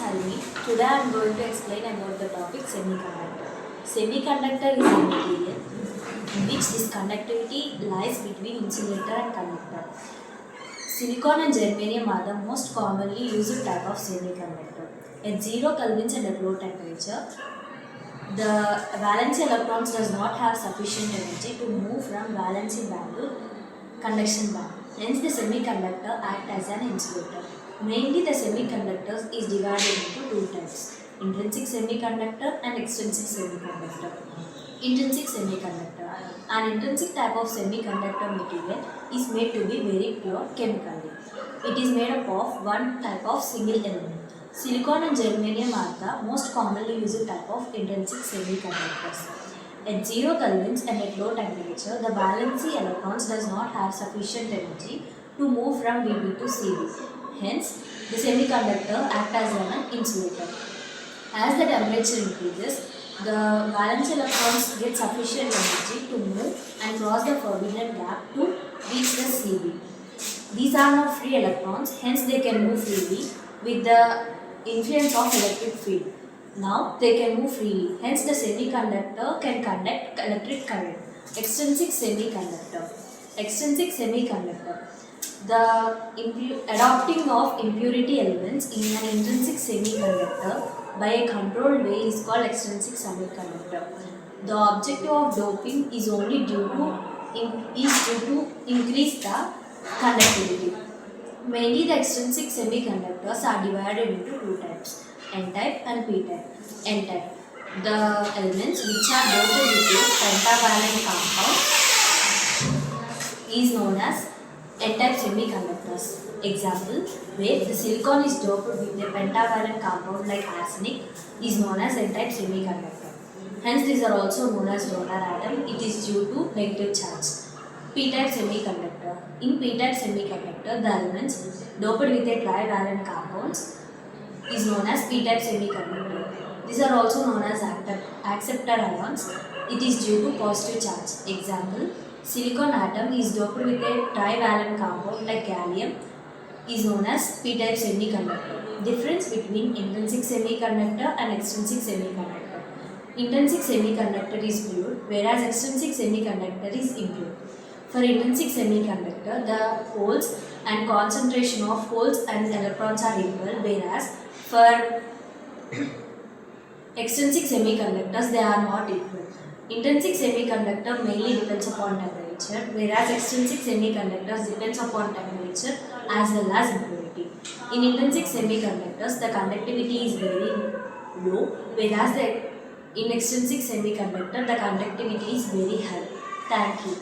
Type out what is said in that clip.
Halmi. Today I am going to explain about the topic semiconductor. Semiconductor is a material in which this conductivity lies between insulator and conductor. Silicon and germanium are the most commonly used type of semiconductor. At 0 kelvins and at low temperature, the valence electrons does not have sufficient energy to move from valency band to conduction band. Hence, the semiconductor act as an insulator. Mainly, the semiconductors is divided into two types: intrinsic semiconductor and extrinsic semiconductor. Intrinsic semiconductor. An intrinsic type of semiconductor material is made to be very pure chemically. It is made up of one type of single element. Silicon and germanium are the most commonly used type of intrinsic semiconductors. At 0 kelvins and at low temperature, the valency electrons does not have sufficient energy to move from VB to CB. Hence, the semiconductor acts as an insulator. As the temperature increases, the valence electrons get sufficient energy to move and cross the forbidden gap to reach the CB. These are now free electrons, hence they can move freely with the influence of electric field. Now they can move freely, hence the semiconductor can conduct electric current. Extrinsic semiconductor. Extrinsic semiconductor. The adopting of impurity elements in an intrinsic semiconductor by a controlled way is called extrinsic semiconductor. The objective of doping is only due to increase the conductivity. Mainly the extrinsic semiconductors are divided into two types, N-type and P-type. N-type. The elements which are doped with a pentavalent compound is known as N-type semiconductors. Example, where the silicon is doped with a pentavalent compound like arsenic is known as N-type semiconductor. Hence, these are also known as donor atom. It is due to negative charge. P-type semiconductor. In P-type semiconductor, the elements doped with a trivalent compounds is known as P-type semiconductor. These are also known as acceptor ions. It is due to positive charge. Example, silicon atom is doped with a trivalent compound like gallium is known as P-type semiconductor. Difference between intrinsic semiconductor and extrinsic semiconductor. Intrinsic semiconductor is pure, whereas extrinsic semiconductor is impure. For intrinsic semiconductor, the holes and concentration of holes and electrons are equal, whereas for extrinsic semiconductors, they are not equal. Intrinsic semiconductor mainly depends upon temperature, whereas extrinsic semiconductors depends upon temperature as well as impurity. In intrinsic semiconductors, the conductivity is very low, whereas in extrinsic semiconductor, the conductivity is very high. Thank you.